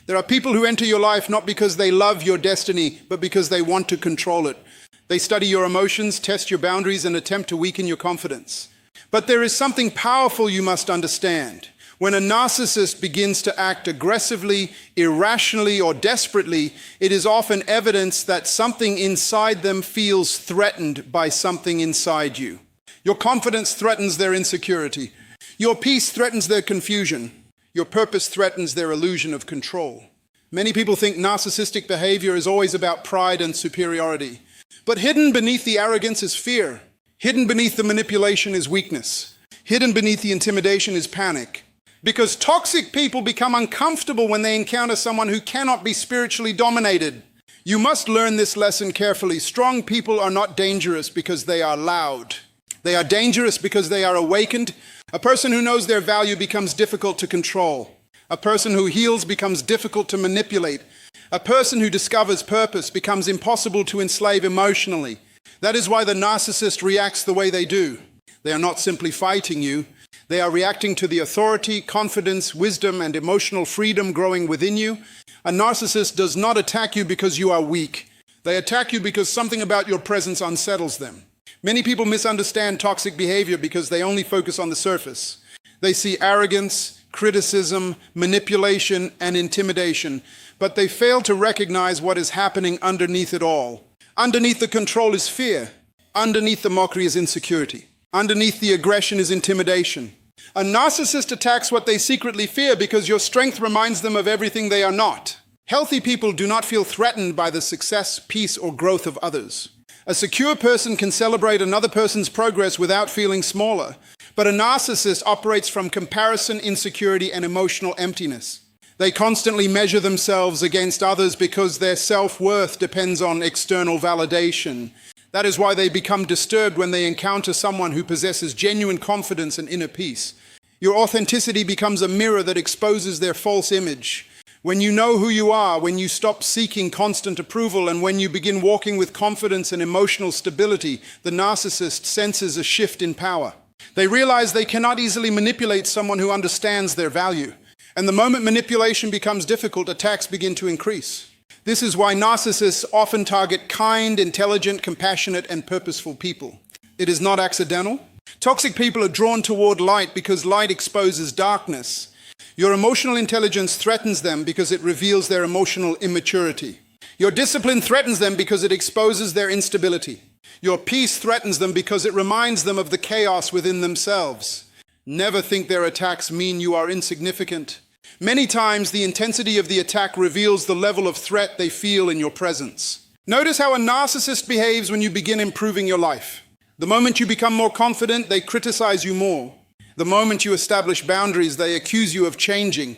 There are people who enter your life not because they love your destiny, but because they want to control it. They study your emotions, test your boundaries, and attempt to weaken your confidence. But there is something powerful you must understand. When a narcissist begins to act aggressively, irrationally, or desperately, it is often evidence that something inside them feels threatened by something inside you. Your confidence threatens their insecurity. Your peace threatens their confusion. Your purpose threatens their illusion of control. Many people think narcissistic behavior is always about pride and superiority. But hidden beneath the arrogance is fear. Hidden beneath the manipulation is weakness. Hidden beneath the intimidation is panic. Because toxic people become uncomfortable when they encounter someone who cannot be spiritually dominated. You must learn this lesson carefully. Strong people are not dangerous because they are loud. They are dangerous because they are awakened. A person who knows their value becomes difficult to control. A person who heals becomes difficult to manipulate. A person who discovers purpose becomes impossible to enslave emotionally. That is why the narcissist reacts the way they do. They are not simply fighting you. They are reacting to the authority, confidence, wisdom, and emotional freedom growing within you. A narcissist does not attack you because you are weak. They attack you because something about your presence unsettles them. Many people misunderstand toxic behavior because they only focus on the surface. They see arrogance, criticism, manipulation, and intimidation, but they fail to recognize what is happening underneath it all. Underneath the control is fear. Underneath the mockery is insecurity. Underneath the aggression is intimidation. A narcissist attacks what they secretly fear because your strength reminds them of everything they are not. Healthy people do not feel threatened by the success, peace, or growth of others. A secure person can celebrate another person's progress without feeling smaller, but a narcissist operates from comparison, insecurity, and emotional emptiness. They constantly measure themselves against others because their self-worth depends on external validation. That is why they become disturbed when they encounter someone who possesses genuine confidence and inner peace. Your authenticity becomes a mirror that exposes their false image. When you know who you are, when you stop seeking constant approval, and when you begin walking with confidence and emotional stability, the narcissist senses a shift in power. They realize they cannot easily manipulate someone who understands their value. And the moment manipulation becomes difficult, attacks begin to increase. This is why narcissists often target kind, intelligent, compassionate, and purposeful people. It is not accidental. Toxic people are drawn toward light because light exposes darkness. Your emotional intelligence threatens them because it reveals their emotional immaturity. Your discipline threatens them because it exposes their instability. Your peace threatens them because it reminds them of the chaos within themselves. Never think their attacks mean you are insignificant. Many times, the intensity of the attack reveals the level of threat they feel in your presence. Notice how a narcissist behaves when you begin improving your life. The moment you become more confident, they criticize you more. The moment you establish boundaries, they accuse you of changing.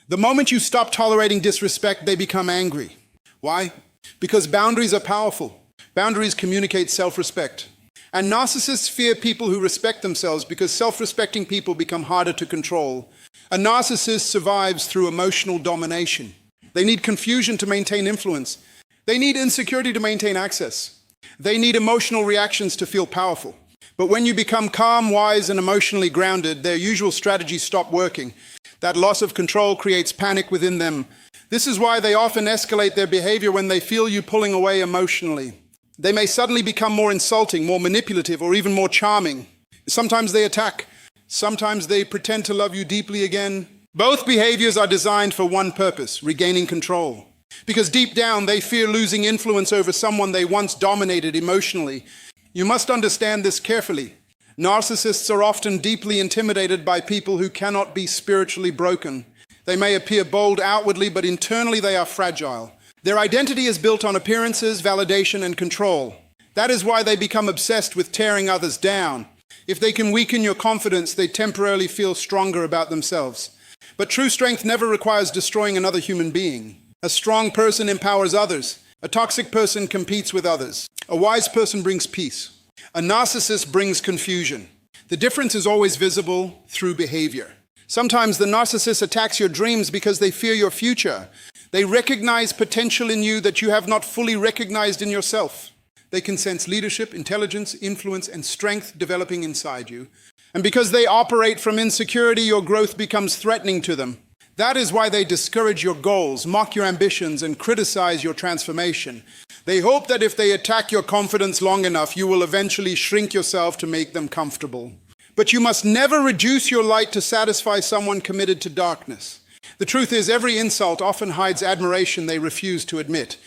The moment you stop tolerating disrespect, they become angry. Why? Because boundaries are powerful. Boundaries communicate self-respect. And narcissists fear people who respect themselves because self-respecting people become harder to control. A narcissist survives through emotional domination. They need confusion to maintain influence. They need insecurity to maintain access. They need emotional reactions to feel powerful. But when you become calm, wise, and emotionally grounded, their usual strategies stop working. That loss of control creates panic within them. This is why they often escalate their behavior when they feel you pulling away emotionally. They may suddenly become more insulting, more manipulative, or even more charming. Sometimes they attack. Sometimes they pretend to love you deeply again. Both behaviors are designed for one purpose: regaining control. Because deep down, they fear losing influence over someone they once dominated emotionally. You must understand this carefully. Narcissists are often deeply intimidated by people who cannot be spiritually broken. They may appear bold outwardly, but internally they are fragile. Their identity is built on appearances, validation, and control. That is why they become obsessed with tearing others down. If they can weaken your confidence, they temporarily feel stronger about themselves. But true strength never requires destroying another human being. A strong person empowers others. A toxic person competes with others. A wise person brings peace. A narcissist brings confusion. The difference is always visible through behavior. Sometimes the narcissist attacks your dreams because they fear your future. They recognize potential in you that you have not fully recognized in yourself. They can sense leadership, intelligence, influence, and strength developing inside you. And because they operate from insecurity, your growth becomes threatening to them. That is why they discourage your goals, mock your ambitions, and criticize your transformation. They hope that if they attack your confidence long enough, you will eventually shrink yourself to make them comfortable. But you must never reduce your light to satisfy someone committed to darkness. The truth is, every insult often hides admiration they refuse to admit.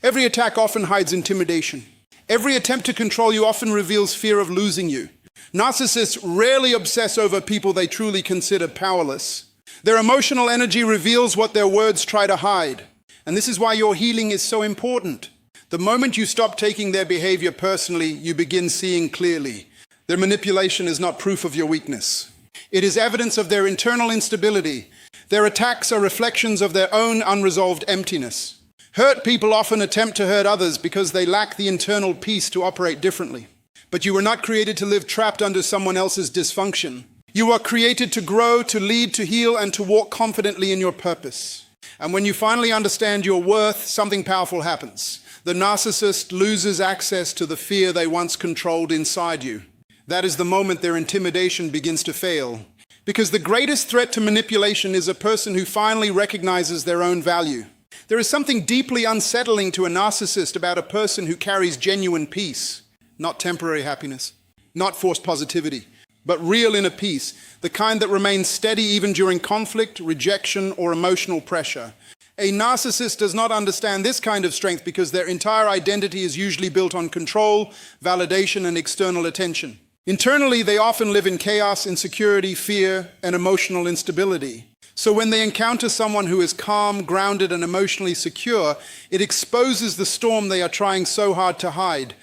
Every attack often hides intimidation. Every attempt to control you often reveals fear of losing you. Narcissists rarely obsess over people they truly consider powerless. Their emotional energy reveals what their words try to hide. And this is why your healing is so important. The moment you stop taking their behavior personally, you begin seeing clearly. Their manipulation is not proof of your weakness. It is evidence of their internal instability. Their attacks are reflections of their own unresolved emptiness. Hurt people often attempt to hurt others because they lack the internal peace to operate differently. But you were not created to live trapped under someone else's dysfunction. You are created to grow, to lead, to heal, and to walk confidently in your purpose. And when you finally understand your worth, something powerful happens. The narcissist loses access to the fear they once controlled inside you. That is the moment their intimidation begins to fail. Because the greatest threat to manipulation is a person who finally recognizes their own value. There is something deeply unsettling to a narcissist about a person who carries genuine peace, not temporary happiness, not forced positivity, but real inner peace, the kind that remains steady even during conflict, rejection, or emotional pressure. A narcissist does not understand this kind of strength because their entire identity is usually built on control, validation, and external attention. Internally, they often live in chaos, insecurity, fear, and emotional instability. So when they encounter someone who is calm, grounded, and emotionally secure, it exposes the storm they are trying so hard to hide.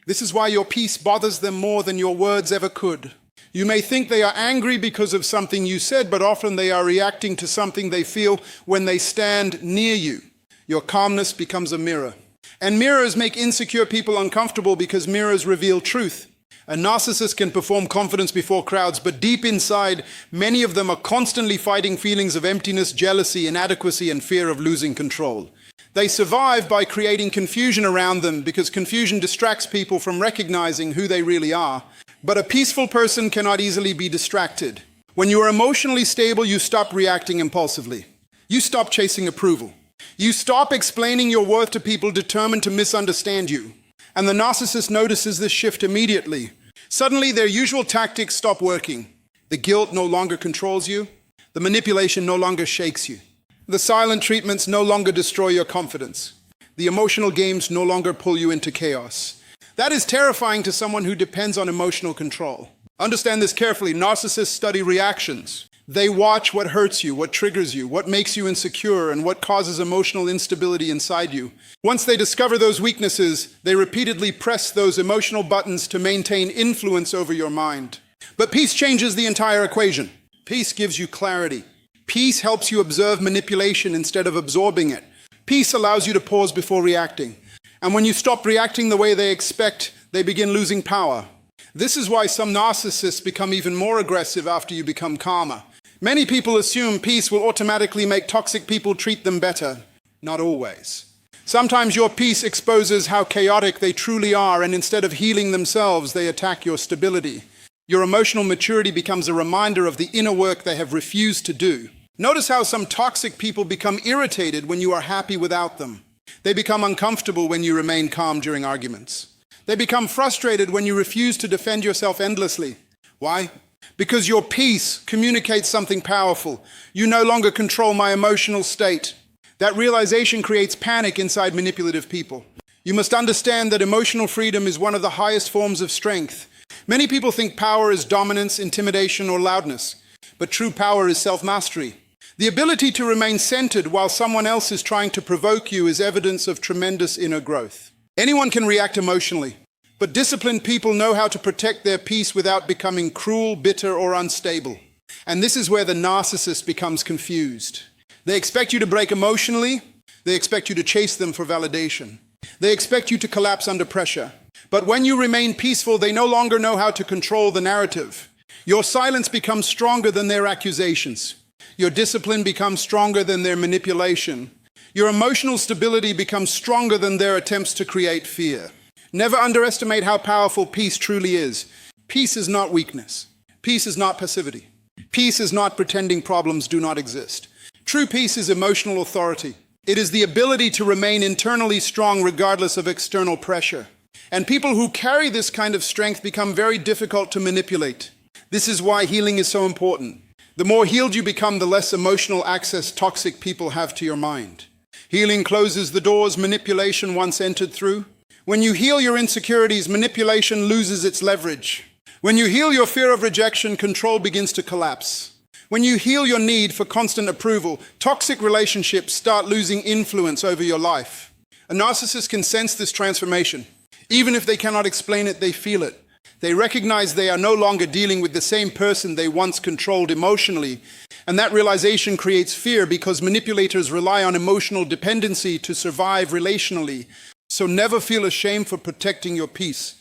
This is why your peace bothers them more than your words ever could. You may think they are angry because of something you said, but often they are reacting to something they feel when they stand near you. Your calmness becomes a mirror. And mirrors make insecure people uncomfortable because mirrors reveal truth. A narcissist can perform confidence before crowds, but deep inside, many of them are constantly fighting feelings of emptiness, jealousy, inadequacy, and fear of losing control. They survive by creating confusion around them because confusion distracts people from recognizing who they really are. But a peaceful person cannot easily be distracted. When you are emotionally stable, you stop reacting impulsively. You stop chasing approval. You stop explaining your worth to people determined to misunderstand you. And the narcissist notices this shift immediately. Suddenly, their usual tactics stop working. The guilt no longer controls you. The manipulation no longer shakes you. The silent treatments no longer destroy your confidence. The emotional games no longer pull you into chaos. That is terrifying to someone who depends on emotional control. Understand this carefully. Narcissists study reactions. They watch what hurts you, what triggers you, what makes you insecure, and what causes emotional instability inside you. Once they discover those weaknesses, they repeatedly press those emotional buttons to maintain influence over your mind. But peace changes the entire equation. Peace gives you clarity. Peace helps you observe manipulation instead of absorbing it. Peace allows you to pause before reacting. And when you stop reacting the way they expect, they begin losing power. This is why some narcissists become even more aggressive after you become calmer. Many people assume peace will automatically make toxic people treat them better. Not always. Sometimes your peace exposes how chaotic they truly are, and instead of healing themselves, they attack your stability. Your emotional maturity becomes a reminder of the inner work they have refused to do. Notice how some toxic people become irritated when you are happy without them. They become uncomfortable when you remain calm during arguments. They become frustrated when you refuse to defend yourself endlessly. Why? Because your peace communicates something powerful. You no longer control my emotional state. That realization creates panic inside manipulative people. You must understand that emotional freedom is one of the highest forms of strength. Many people think power is dominance, intimidation, or loudness. But true power is self-mastery. The ability to remain centered while someone else is trying to provoke you is evidence of tremendous inner growth. Anyone can react emotionally, but disciplined people know how to protect their peace without becoming cruel, bitter, or unstable. And this is where the narcissist becomes confused. They expect you to break emotionally. They expect you to chase them for validation. They expect you to collapse under pressure. But when you remain peaceful, they no longer know how to control the narrative. Your silence becomes stronger than their accusations. Your discipline becomes stronger than their manipulation. Your emotional stability becomes stronger than their attempts to create fear. Never underestimate how powerful peace truly is. Peace is not weakness. Peace is not passivity. Peace is not pretending problems do not exist. True peace is emotional authority. It is the ability to remain internally strong regardless of external pressure. And people who carry this kind of strength become very difficult to manipulate. This is why healing is so important. The more healed you become, the less emotional access toxic people have to your mind. Healing closes the doors manipulation once entered through. When you heal your insecurities, manipulation loses its leverage. When you heal your fear of rejection, control begins to collapse. When you heal your need for constant approval, toxic relationships start losing influence over your life. A narcissist can sense this transformation. Even if they cannot explain it, they feel it. They recognize they are no longer dealing with the same person they once controlled emotionally, and that realization creates fear because manipulators rely on emotional dependency to survive relationally. So never feel ashamed for protecting your peace.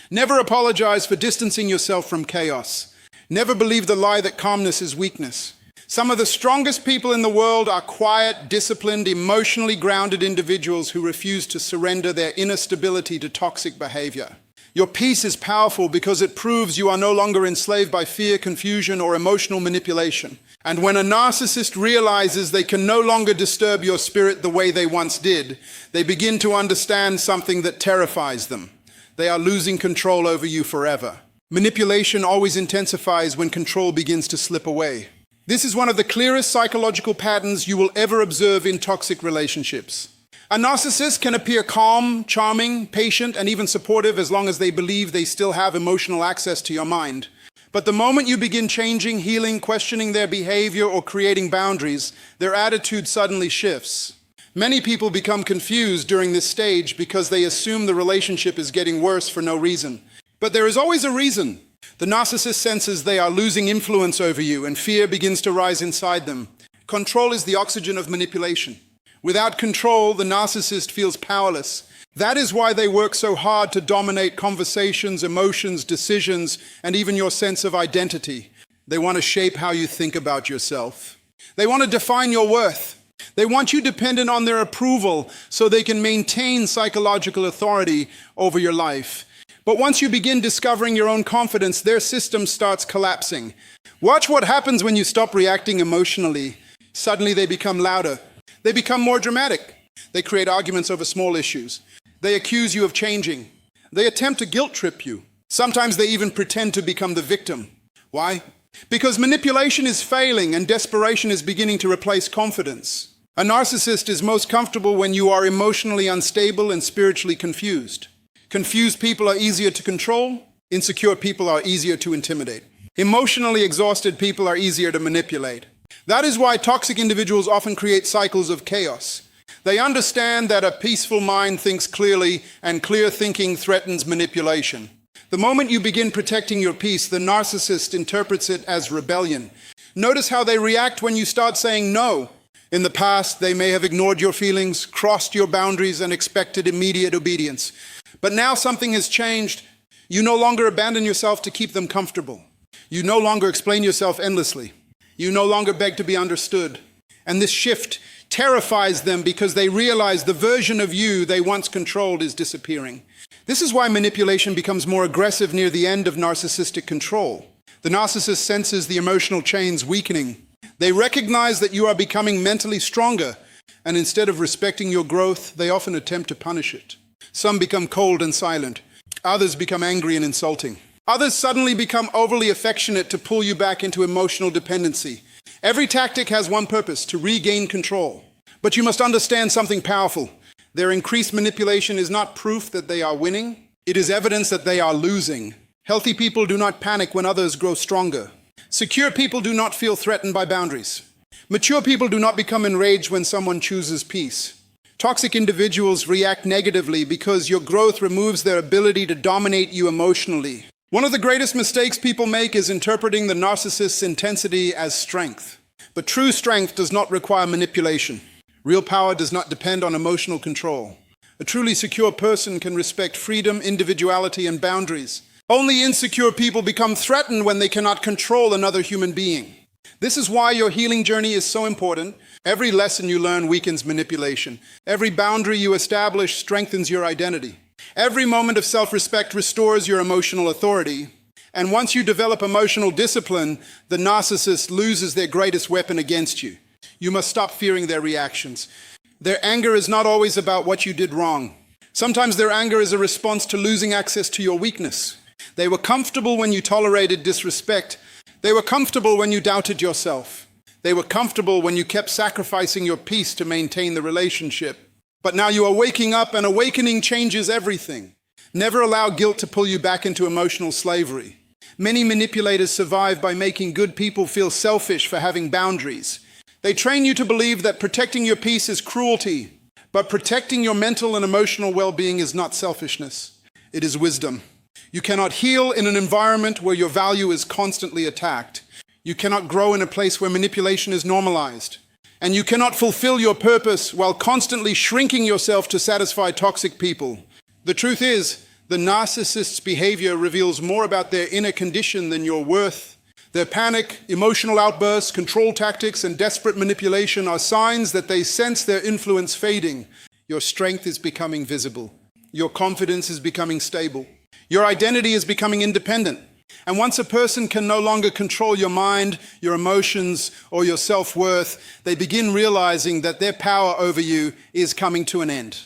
Never apologize for distancing yourself from chaos. Never believe the lie that calmness is weakness. Some of the strongest people in the world are quiet, disciplined, emotionally grounded individuals who refuse to surrender their inner stability to toxic behavior. Your peace is powerful because it proves you are no longer enslaved by fear, confusion, or emotional manipulation. And when a narcissist realizes they can no longer disturb your spirit the way they once did, they begin to understand something that terrifies them. They are losing control over you forever. Manipulation always intensifies when control begins to slip away. This is one of the clearest psychological patterns you will ever observe in toxic relationships. A narcissist can appear calm, charming, patient, and even supportive as long as they believe they still have emotional access to your mind. But the moment you begin changing, healing, questioning their behavior, or creating boundaries, their attitude suddenly shifts. Many people become confused during this stage because they assume the relationship is getting worse for no reason. But there is always a reason. The narcissist senses they are losing influence over you, and fear begins to rise inside them. Control is the oxygen of manipulation. Without control, the narcissist feels powerless. That is why they work so hard to dominate conversations, emotions, decisions, and even your sense of identity. They want to shape how you think about yourself. They want to define your worth. They want you dependent on their approval so they can maintain psychological authority over your life. But once you begin discovering your own confidence, their system starts collapsing. Watch what happens when you stop reacting emotionally. Suddenly they become louder. They become more dramatic. They create arguments over small issues. They accuse you of changing. They attempt to guilt trip you. Sometimes they even pretend to become the victim. Why? Because manipulation is failing and desperation is beginning to replace confidence. A narcissist is most comfortable when you are emotionally unstable and spiritually confused. Confused people are easier to control. Insecure people are easier to intimidate. Emotionally exhausted people are easier to manipulate. That is why toxic individuals often create cycles of chaos. They understand that a peaceful mind thinks clearly, and clear thinking threatens manipulation. The moment you begin protecting your peace, the narcissist interprets it as rebellion. Notice how they react when you start saying no. In the past, they may have ignored your feelings, crossed your boundaries, and expected immediate obedience. But now something has changed. You no longer abandon yourself to keep them comfortable. You no longer explain yourself endlessly. You no longer beg to be understood. And this shift terrifies them because they realize the version of you they once controlled is disappearing. This is why manipulation becomes more aggressive near the end of narcissistic control. The narcissist senses the emotional chains weakening. They recognize that you are becoming mentally stronger, and instead of respecting your growth, they often attempt to punish it. Some become cold and silent. Others become angry and insulting. Others suddenly become overly affectionate to pull you back into emotional dependency. Every tactic has one purpose: to regain control. But you must understand something powerful. Their increased manipulation is not proof that they are winning. It is evidence that they are losing. Healthy people do not panic when others grow stronger. Secure people do not feel threatened by boundaries. Mature people do not become enraged when someone chooses peace. Toxic individuals react negatively because your growth removes their ability to dominate you emotionally. One of the greatest mistakes people make is interpreting the narcissist's intensity as strength. But true strength does not require manipulation. Real power does not depend on emotional control. A truly secure person can respect freedom, individuality, and boundaries. Only insecure people become threatened when they cannot control another human being. This is why your healing journey is so important. Every lesson you learn weakens manipulation. Every boundary you establish strengthens your identity. Every moment of self-respect restores your emotional authority. And once you develop emotional discipline, the narcissist loses their greatest weapon against you: You must stop fearing their reactions. Their anger is not always about what you did wrong. Sometimes their anger is a response to losing access to your weakness. They were comfortable when you tolerated disrespect. They were comfortable when you doubted yourself. They were comfortable when you kept sacrificing your peace to maintain the relationship. But now you are waking up, and awakening changes everything. Never allow guilt to pull you back into emotional slavery. Many manipulators survive by making good people feel selfish for having boundaries. They train you to believe that protecting your peace is cruelty, but protecting your mental and emotional well-being is not selfishness. It is wisdom. You cannot heal in an environment where your value is constantly attacked. You cannot grow in a place where manipulation is normalized. And you cannot fulfill your purpose while constantly shrinking yourself to satisfy toxic people. The truth is, the narcissist's behavior reveals more about their inner condition than your worth. Their panic, emotional outbursts, control tactics, and desperate manipulation are signs that they sense their influence fading. Your strength is becoming visible. Your confidence is becoming stable. Your identity is becoming independent. And once a person can no longer control your mind, your emotions, or your self-worth, they begin realizing that their power over you is coming to an end.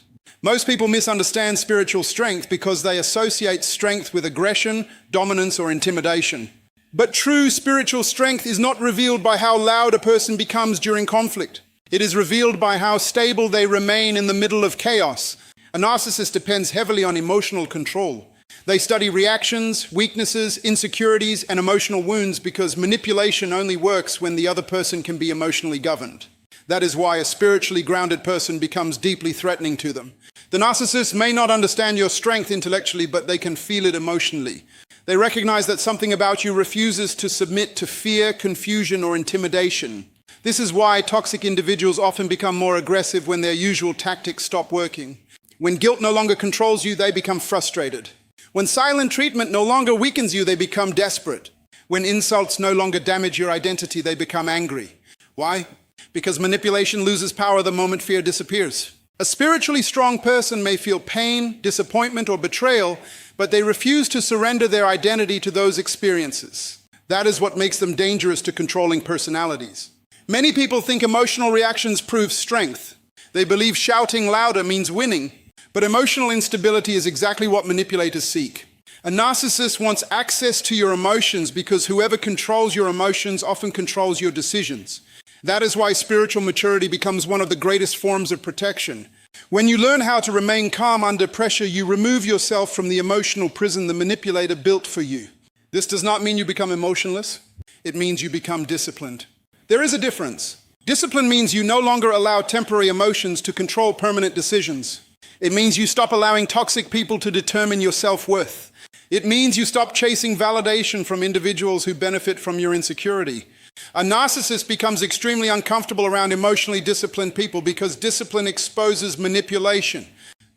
Most people misunderstand spiritual strength because they associate strength with aggression, dominance, or intimidation. But true spiritual strength is not revealed by how loud a person becomes during conflict. It is revealed by how stable they remain in the middle of chaos. A narcissist depends heavily on emotional control. They study reactions, weaknesses, insecurities, and emotional wounds because manipulation only works when the other person can be emotionally governed. That is why a spiritually grounded person becomes deeply threatening to them. The narcissist may not understand your strength intellectually, but they can feel it emotionally. They recognize that something about you refuses to submit to fear, confusion, or intimidation. This is why toxic individuals often become more aggressive when their usual tactics stop working. When guilt no longer controls you, they become frustrated. When silent treatment no longer weakens you, they become desperate. When insults no longer damage your identity, they become angry. Why? Because manipulation loses power the moment fear disappears. A spiritually strong person may feel pain, disappointment, or betrayal, but they refuse to surrender their identity to those experiences. That is what makes them dangerous to controlling personalities. Many people think emotional reactions prove strength. They believe shouting louder means winning. But emotional instability is exactly what manipulators seek. A narcissist wants access to your emotions because whoever controls your emotions often controls your decisions. That is why spiritual maturity becomes one of the greatest forms of protection. When you learn how to remain calm under pressure, you remove yourself from the emotional prison the manipulator built for you. This does not mean you become emotionless. It means you become disciplined. There is a difference. Discipline means you no longer allow temporary emotions to control permanent decisions. It means you stop allowing toxic people to determine your self-worth. It means you stop chasing validation from individuals who benefit from your insecurity. A narcissist becomes extremely uncomfortable around emotionally disciplined people because discipline exposes manipulation.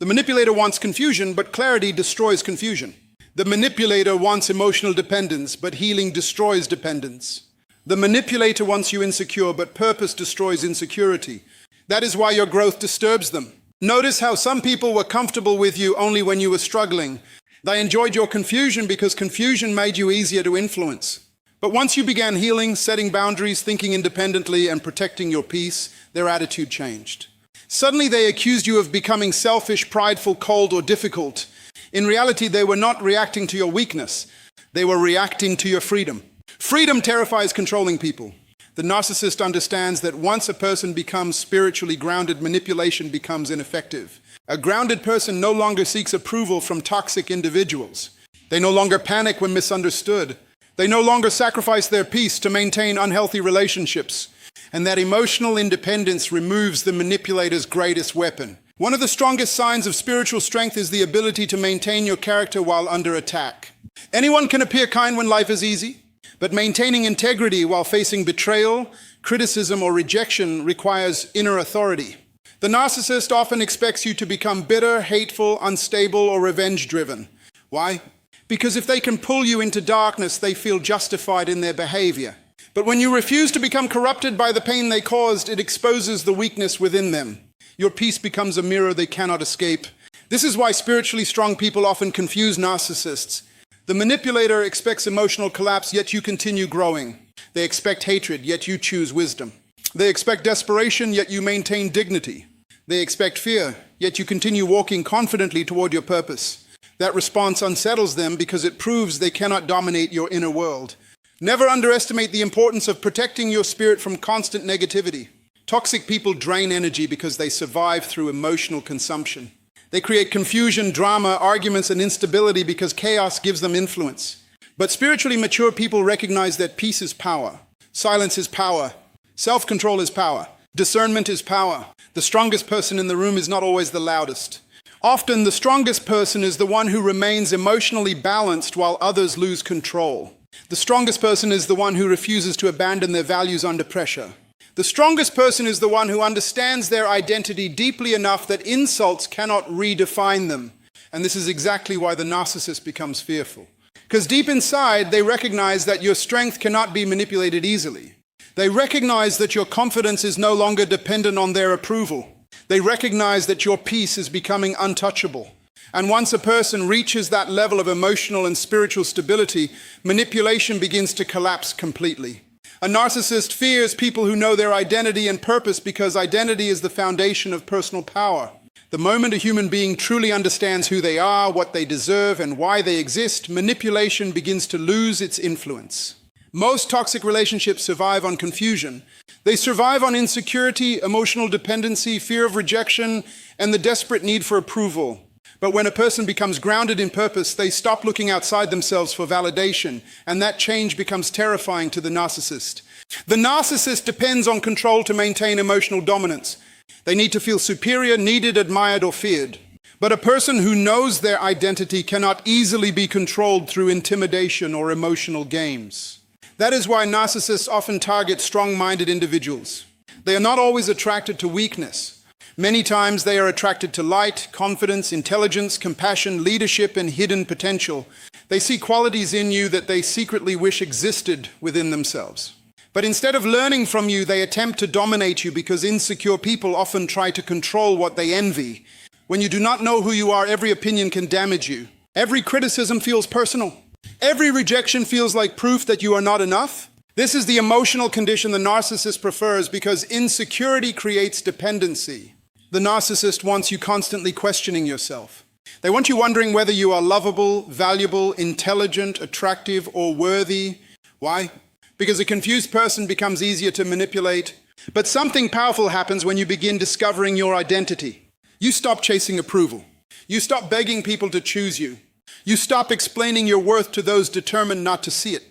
The manipulator wants confusion, but clarity destroys confusion. The manipulator wants emotional dependence, but healing destroys dependence. The manipulator wants you insecure, but purpose destroys insecurity. That is why your growth disturbs them. Notice how some people were comfortable with you only when you were struggling. They enjoyed your confusion because confusion made you easier to influence. But once you began healing, setting boundaries, thinking independently, and protecting your peace, their attitude changed. Suddenly they accused you of becoming selfish, prideful, cold, or difficult. In reality, they were not reacting to your weakness. They were reacting to your freedom. Freedom terrifies controlling people. The narcissist understands that once a person becomes spiritually grounded, manipulation becomes ineffective. A grounded person no longer seeks approval from toxic individuals. They no longer panic when misunderstood. They no longer sacrifice their peace to maintain unhealthy relationships. And that emotional independence removes the manipulator's greatest weapon. One of the strongest signs of spiritual strength is the ability to maintain your character while under attack. Anyone can appear kind when life is easy. But maintaining integrity while facing betrayal, criticism, or rejection requires inner authority. The narcissist often expects you to become bitter, hateful, unstable, or revenge-driven. Why? Because if they can pull you into darkness, they feel justified in their behavior. But when you refuse to become corrupted by the pain they caused, it exposes the weakness within them. Your peace becomes a mirror they cannot escape. This is why spiritually strong people often confuse narcissists. The manipulator expects emotional collapse, yet you continue growing. They expect hatred, yet you choose wisdom. They expect desperation, yet you maintain dignity. They expect fear, yet you continue walking confidently toward your purpose. That response unsettles them because it proves they cannot dominate your inner world. Never underestimate the importance of protecting your spirit from constant negativity. Toxic people drain energy because they survive through emotional consumption. They create confusion, drama, arguments, and instability because chaos gives them influence. But spiritually mature people recognize that peace is power, silence is power, self-control is power, discernment is power. The strongest person in the room is not always the loudest. Often, the strongest person is the one who remains emotionally balanced while others lose control. The strongest person is the one who refuses to abandon their values under pressure. The strongest person is the one who understands their identity deeply enough that insults cannot redefine them. And this is exactly why the narcissist becomes fearful. Because deep inside, they recognize that your strength cannot be manipulated easily. They recognize that your confidence is no longer dependent on their approval. They recognize that your peace is becoming untouchable. And once a person reaches that level of emotional and spiritual stability, manipulation begins to collapse completely. A narcissist fears people who know their identity and purpose because identity is the foundation of personal power. The moment a human being truly understands who they are, what they deserve, and why they exist, manipulation begins to lose its influence. Most toxic relationships survive on confusion. They survive on insecurity, emotional dependency, fear of rejection, and the desperate need for approval. But when a person becomes grounded in purpose, they stop looking outside themselves for validation, and that change becomes terrifying to the narcissist. The narcissist depends on control to maintain emotional dominance. They need to feel superior, needed, admired, or feared. But a person who knows their identity cannot easily be controlled through intimidation or emotional games. That is why narcissists often target strong-minded individuals. They are not always attracted to weakness. Many times they are attracted to light, confidence, intelligence, compassion, leadership, and hidden potential. They see qualities in you that they secretly wish existed within themselves. But instead of learning from you, they attempt to dominate you because insecure people often try to control what they envy. When you do not know who you are, every opinion can damage you. Every criticism feels personal. Every rejection feels like proof that you are not enough. This is the emotional condition the narcissist prefers because insecurity creates dependency. The narcissist wants you constantly questioning yourself. They want you wondering whether you are lovable, valuable, intelligent, attractive, or worthy. Why? Because a confused person becomes easier to manipulate. But something powerful happens when you begin discovering your identity. You stop chasing approval. You stop begging people to choose you. You stop explaining your worth to those determined not to see it.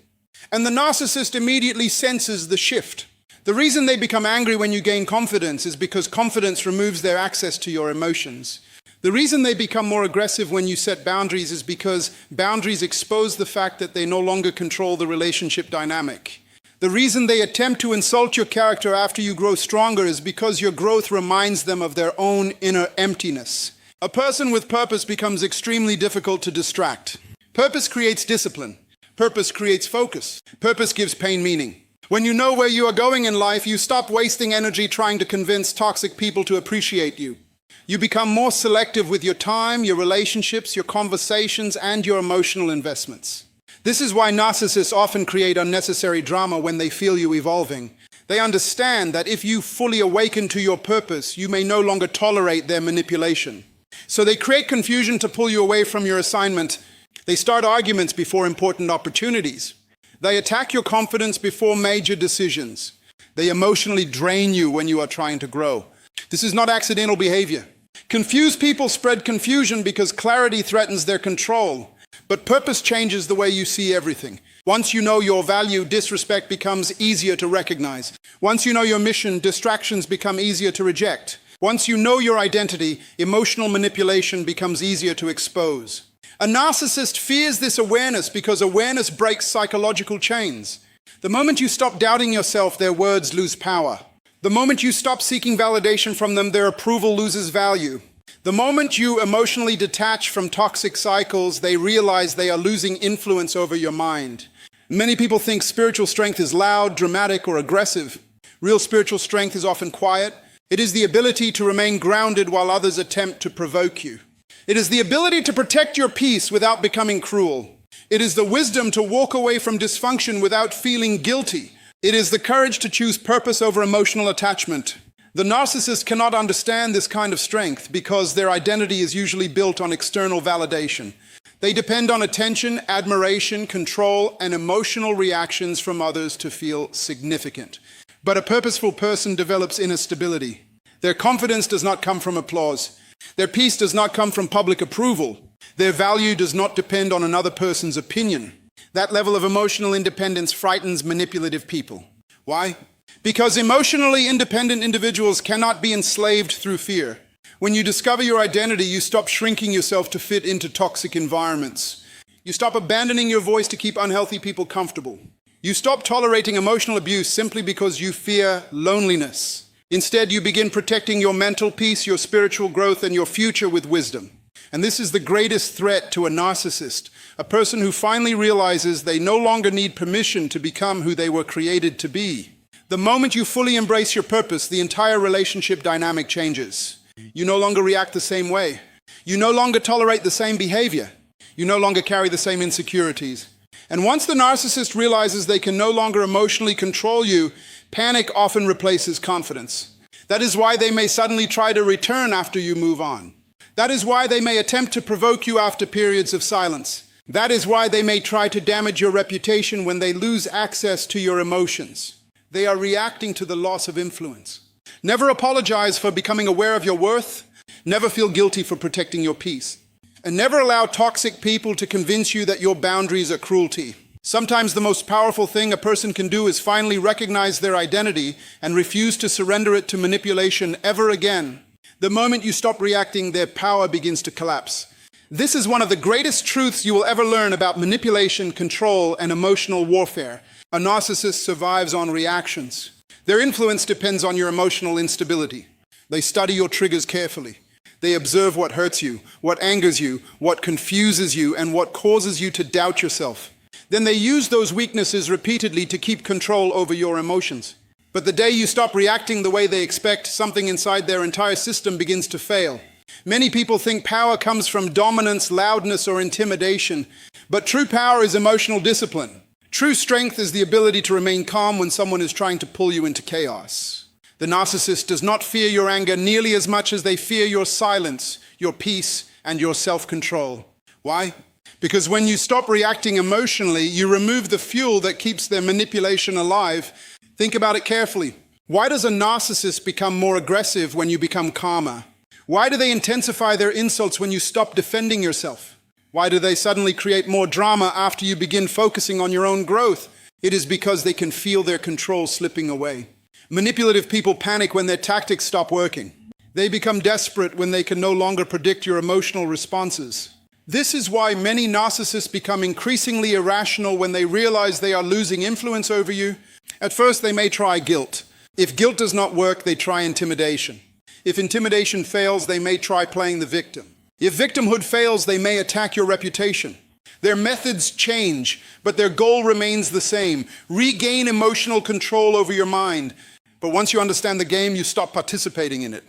And the narcissist immediately senses the shift. The reason they become angry when you gain confidence is because confidence removes their access to your emotions. The reason they become more aggressive when you set boundaries is because boundaries expose the fact that they no longer control the relationship dynamic. The reason they attempt to insult your character after you grow stronger is because your growth reminds them of their own inner emptiness. A person with purpose becomes extremely difficult to distract. Purpose creates discipline. Purpose creates focus. Purpose gives pain meaning. When you know where you are going in life, you stop wasting energy trying to convince toxic people to appreciate you. You become more selective with your time, your relationships, your conversations, and your emotional investments. This is why narcissists often create unnecessary drama when they feel you evolving. They understand that if you fully awaken to your purpose, you may no longer tolerate their manipulation. So they create confusion to pull you away from your assignment. They start arguments before important opportunities. They attack your confidence before major decisions. They emotionally drain you when you are trying to grow. This is not accidental behavior. Confused people spread confusion because clarity threatens their control. But purpose changes the way you see everything. Once you know your value, disrespect becomes easier to recognize. Once you know your mission, distractions become easier to reject. Once you know your identity, emotional manipulation becomes easier to expose. A narcissist fears this awareness because awareness breaks psychological chains. The moment you stop doubting yourself, their words lose power. The moment you stop seeking validation from them, their approval loses value. The moment you emotionally detach from toxic cycles, they realize they are losing influence over your mind. Many people think spiritual strength is loud, dramatic, or aggressive. Real spiritual strength is often quiet. It is the ability to remain grounded while others attempt to provoke you. It is the ability to protect your peace without becoming cruel. It is the wisdom to walk away from dysfunction without feeling guilty. It is the courage to choose purpose over emotional attachment. The narcissist cannot understand this kind of strength because their identity is usually built on external validation. They depend on attention, admiration, control, and emotional reactions from others to feel significant. But a purposeful person develops inner stability. Their confidence does not come from applause. Their peace does not come from public approval. Their value does not depend on another person's opinion. That level of emotional independence frightens manipulative people. Why? Because emotionally independent individuals cannot be enslaved through fear. When you discover your identity, you stop shrinking yourself to fit into toxic environments. You stop abandoning your voice to keep unhealthy people comfortable. You stop tolerating emotional abuse simply because you fear loneliness. Instead, you begin protecting your mental peace, your spiritual growth, and your future with wisdom. And this is the greatest threat to a narcissist, a person who finally realizes they no longer need permission to become who they were created to be. The moment you fully embrace your purpose, the entire relationship dynamic changes. You no longer react the same way. You no longer tolerate the same behavior. You no longer carry the same insecurities. And once the narcissist realizes they can no longer emotionally control you, panic often replaces confidence. That is why they may suddenly try to return after you move on. That is why they may attempt to provoke you after periods of silence. That is why they may try to damage your reputation when they lose access to your emotions. They are reacting to the loss of influence. Never apologize for becoming aware of your worth. Never feel guilty for protecting your peace. And never allow toxic people to convince you that your boundaries are cruelty. Sometimes the most powerful thing a person can do is finally recognize their identity and refuse to surrender it to manipulation ever again. The moment you stop reacting, their power begins to collapse. This is one of the greatest truths you will ever learn about manipulation, control, and emotional warfare. A narcissist survives on reactions. Their influence depends on your emotional instability. They study your triggers carefully. They observe what hurts you, what angers you, what confuses you, and what causes you to doubt yourself. Then they use those weaknesses repeatedly to keep control over your emotions. But the day you stop reacting the way they expect, something inside their entire system begins to fail. Many people think power comes from dominance, loudness, or intimidation. But true power is emotional discipline. True strength is the ability to remain calm when someone is trying to pull you into chaos. The narcissist does not fear your anger nearly as much as they fear your silence, your peace, and your self-control. Why? Because when you stop reacting emotionally, you remove the fuel that keeps their manipulation alive. Think about it carefully. Why does a narcissist become more aggressive when you become calmer? Why do they intensify their insults when you stop defending yourself? Why do they suddenly create more drama after you begin focusing on your own growth? It is because they can feel their control slipping away. Manipulative people panic when their tactics stop working. They become desperate when they can no longer predict your emotional responses. This is why many narcissists become increasingly irrational when they realize they are losing influence over you. At first, they may try guilt. If guilt does not work, they try intimidation. If intimidation fails, they may try playing the victim. If victimhood fails, they may attack your reputation. Their methods change, but their goal remains the same. Regain emotional control over your mind. But once you understand the game, you stop participating in it.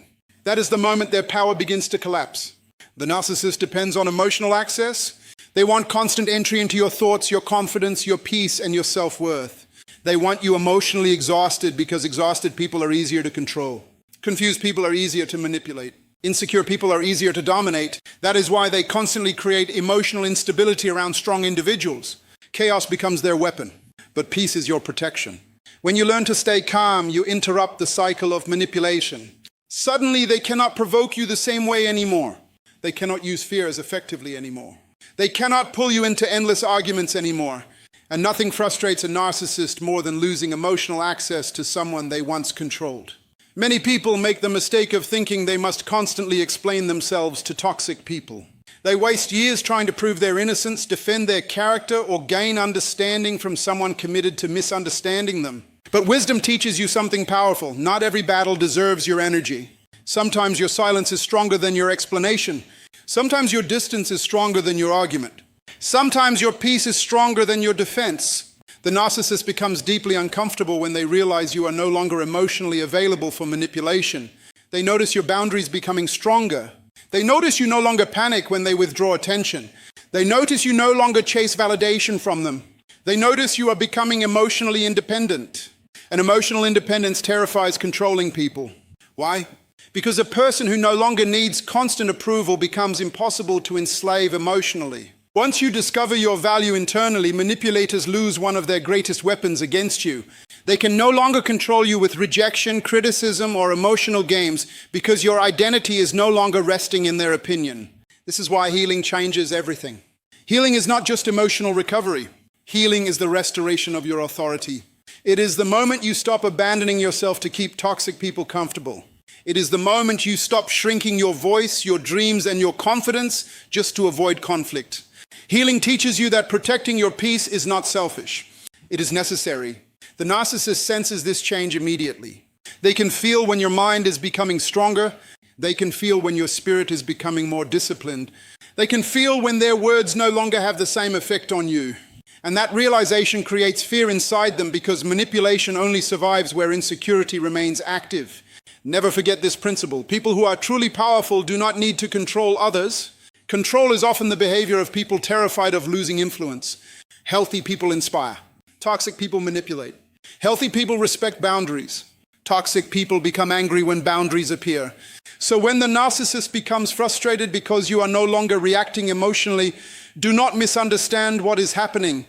That is the moment their power begins to collapse. The narcissist depends on emotional access. They want constant entry into your thoughts, your confidence, your peace, and your self-worth. They want you emotionally exhausted because exhausted people are easier to control. Confused people are easier to manipulate. Insecure people are easier to dominate. That is why they constantly create emotional instability around strong individuals. Chaos becomes their weapon, but peace is your protection. When you learn to stay calm, you interrupt the cycle of manipulation. Suddenly, they cannot provoke you the same way anymore. They cannot use fear as effectively anymore. They cannot pull you into endless arguments anymore. And nothing frustrates a narcissist more than losing emotional access to someone they once controlled. Many people make the mistake of thinking they must constantly explain themselves to toxic people. They waste years trying to prove their innocence, defend their character, or gain understanding from someone committed to misunderstanding them. But wisdom teaches you something powerful. Not every battle deserves your energy. Sometimes your silence is stronger than your explanation. Sometimes your distance is stronger than your argument. Sometimes your peace is stronger than your defense. The narcissist becomes deeply uncomfortable when they realize you are no longer emotionally available for manipulation. They notice your boundaries becoming stronger. They notice you no longer panic when they withdraw attention. They notice you no longer chase validation from them. They notice you are becoming emotionally independent. And emotional independence terrifies controlling people. Why? Because a person who no longer needs constant approval becomes impossible to enslave emotionally. Once you discover your value internally, manipulators lose one of their greatest weapons against you. They can no longer control you with rejection, criticism, or emotional games because your identity is no longer resting in their opinion. This is why healing changes everything. Healing is not just emotional recovery. Healing is the restoration of your authority. It is the moment you stop abandoning yourself to keep toxic people comfortable. It is the moment you stop shrinking your voice, your dreams, and your confidence just to avoid conflict. Healing teaches you that protecting your peace is not selfish. It is necessary. The narcissist senses this change immediately. They can feel when your mind is becoming stronger. They can feel when your spirit is becoming more disciplined. They can feel when their words no longer have the same effect on you. And that realization creates fear inside them because manipulation only survives where insecurity remains active. Never forget this principle. People who are truly powerful do not need to control others. Control is often the behavior of people terrified of losing influence. Healthy people inspire. Toxic people manipulate. Healthy people respect boundaries. Toxic people become angry when boundaries appear. So when the narcissist becomes frustrated because you are no longer reacting emotionally, do not misunderstand what is happening.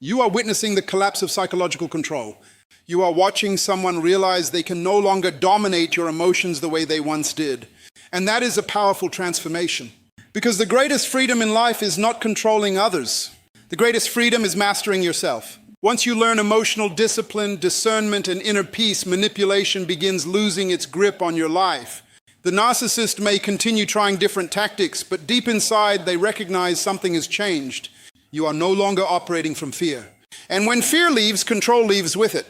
You are witnessing the collapse of psychological control. You are watching someone realize they can no longer dominate your emotions the way they once did. And that is a powerful transformation. Because the greatest freedom in life is not controlling others. The greatest freedom is mastering yourself. Once you learn emotional discipline, discernment, and inner peace, manipulation begins losing its grip on your life. The narcissist may continue trying different tactics, but deep inside they recognize something has changed. You are no longer operating from fear. And when fear leaves, control leaves with it.